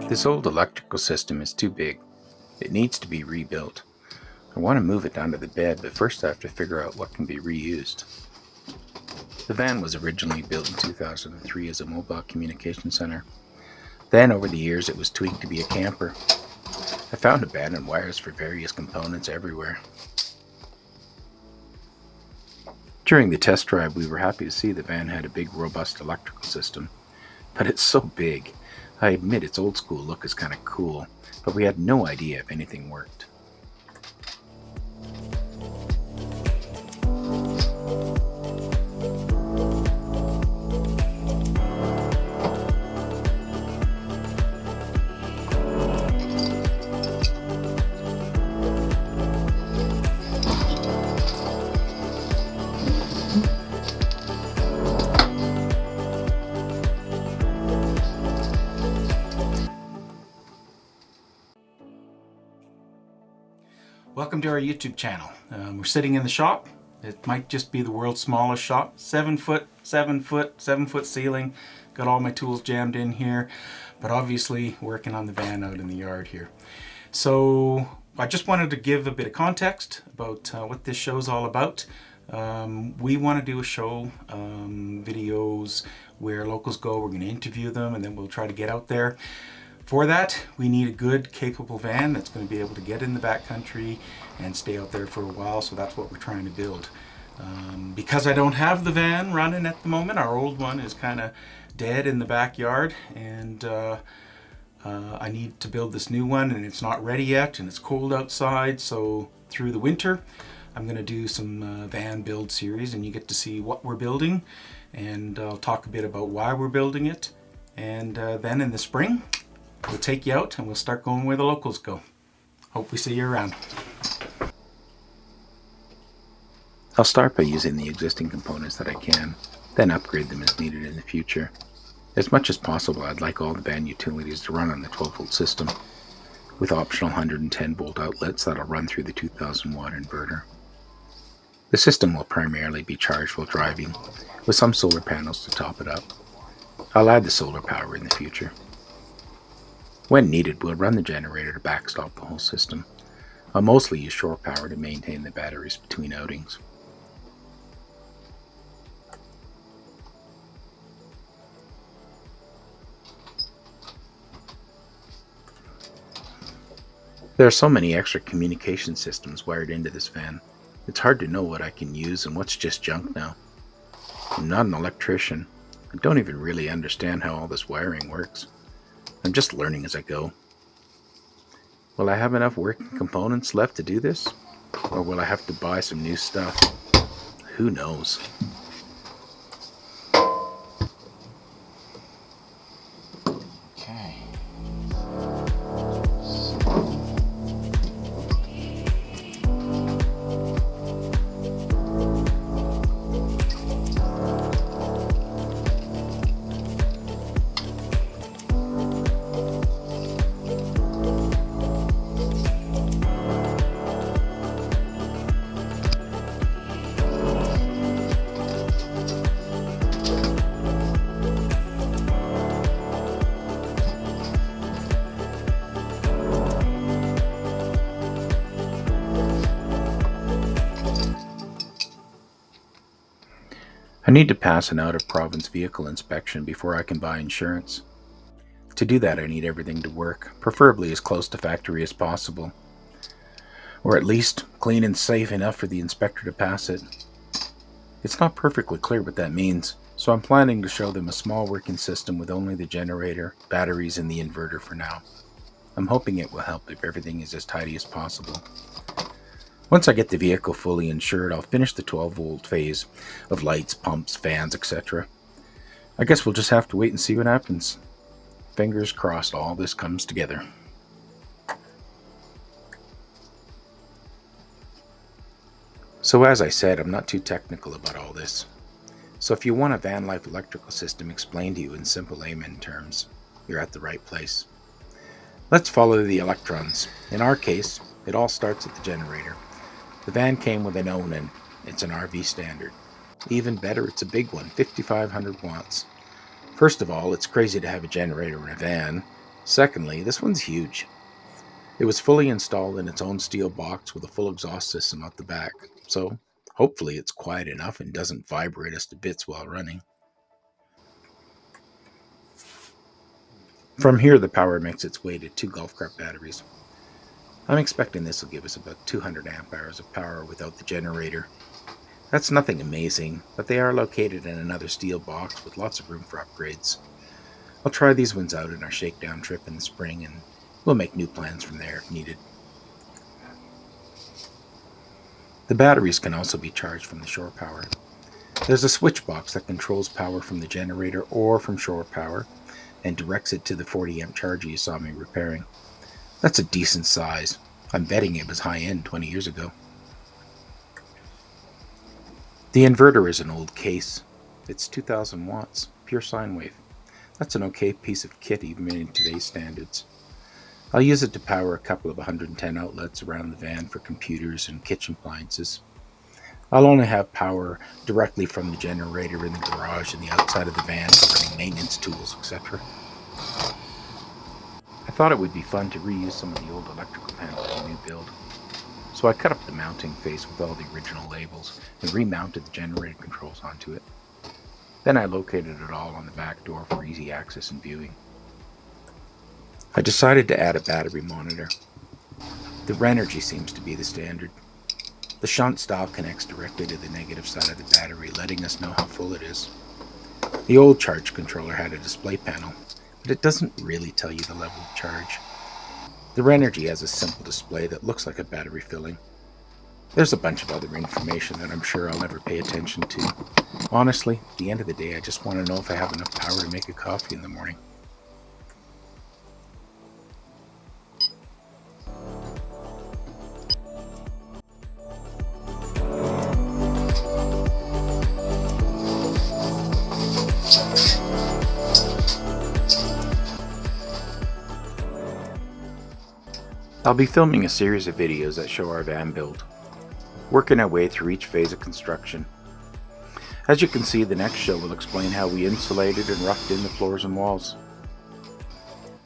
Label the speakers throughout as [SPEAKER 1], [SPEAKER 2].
[SPEAKER 1] This old electrical system is too big. It needs to be rebuilt. I want to move it down to the bed, but first I have to figure out what can be reused. The van was originally built in 2003 as a mobile communication center. Then, over the years, it was tweaked to be a camper. I found abandoned wires for various components everywhere. During the test drive, we were happy to see the van had a big, robust electrical system. But it's so big. I admit its old school look is kind of cool, but we had no idea if anything worked. Welcome to our YouTube channel. We're sitting in the shop. It might just be the world's smallest shop. 7 foot ceiling. Got all my tools jammed in here, but obviously working on the van out in the yard here. So I just wanted to give a bit of context about what this show's all about. We want to do a show, videos where locals go. We're going to interview them and then we'll try to get out there. For that, we need a good, capable van that's going to be able to get in the backcountry and stay out there for a while, so that's what we're trying to build. Because I don't have the van running at the moment, our old one is kind of dead in the backyard, and I need to build this new one, and it's not ready yet, and it's cold outside, so through the winter, I'm going to do some van build series, and you get to see what we're building, and I'll talk a bit about why we're building it, and then in the spring, we'll take you out and we'll start going where the locals go. Hope we see you around. I'll start by using the existing components that I can, then upgrade them as needed in the future. As much as possible, I'd like all the van utilities to run on the 12-volt system, with optional 110-volt outlets that'll run through the 2000-watt inverter. The system will primarily be charged while driving, with some solar panels to top it up. I'll add the solar power in the future. When needed, we'll run the generator to backstop the whole system. I'll mostly use shore power to maintain the batteries between outings. There are so many extra communication systems wired into this van. It's hard to know what I can use and what's just junk now. I'm not an electrician. I don't even really understand how all this wiring works. I'm just learning as I go. Will I have enough working components left to do this? Or will I have to buy some new stuff? Who knows? Okay. I need to pass an out-of-province vehicle inspection before I can buy insurance. To do that, I need everything to work, preferably as close to factory as possible, or at least clean and safe enough for the inspector to pass it. It's not perfectly clear what that means, so I'm planning to show them a small working system with only the generator, batteries, and the inverter for now. I'm hoping it will help if everything is as tidy as possible. Once I get the vehicle fully insured, I'll finish the 12-volt phase of lights, pumps, fans, etc. I guess we'll just have to wait and see what happens. Fingers crossed all this comes together. So as I said, I'm not too technical about all this. So if you want a van life electrical system explained to you in simple layman terms, you're at the right place. Let's follow the electrons. In our case, it all starts at the generator. The van came with an own and it's an RV standard. Even better, it's a big one, 5,500 watts. First of all, it's crazy to have a generator in a van.
[SPEAKER 2] Secondly, this one's huge. It was fully installed in its own steel box with a full exhaust system out the back, so hopefully it's quiet enough and doesn't vibrate us to bits while running. From here, the power makes its way to 2 golf cart batteries. I'm expecting this will give us about 200 amp hours of power without the generator. That's nothing amazing, but they are located in another steel box with lots of room for upgrades. I'll try these ones out in our shakedown trip in the spring, and we'll make new plans from there if needed. The batteries can also be charged from the shore power. There's a switch box that controls power from the generator or from shore power and directs it to the 40 amp charger you saw me repairing. That's a decent size. I'm betting it was high end 20 years ago. The inverter is an old case. It's 2000 watts, pure sine wave. That's an okay piece of kit even in today's standards. I'll use it to power a couple of 110 outlets around the van for computers and kitchen appliances. I'll only have power directly from the generator in the garage and the outside of the van for running maintenance tools, etc. I thought it would be fun to reuse some of the old electrical panels in the new build. So I cut up the mounting face with all the original labels and remounted the generator controls onto it. Then I located it all on the back door for easy access and viewing. I decided to add a battery monitor. The Renergy seems to be the standard. The shunt style connects directly to the negative side of the battery, letting us know how full it is. The old charge controller had a display panel, but it doesn't really tell you the level of charge. The Renergy has a simple display that looks like a battery filling. There's a bunch of other information that I'm sure I'll never pay attention to. Honestly, at the end of the day, I just want to know if I have enough power to make a coffee in the morning. I'll be filming a series of videos that show our van build, working our way through each phase of construction. As you can see, the next show will explain how we insulated and roughed in the floors and walls.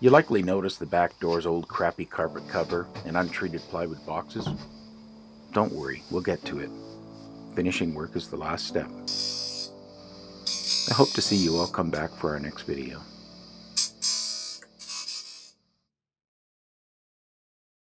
[SPEAKER 2] You likely noticed the back door's old crappy carpet cover and untreated plywood boxes. Don't worry, we'll get to it. Finishing work is the last step. I hope to see you all come back for our next video.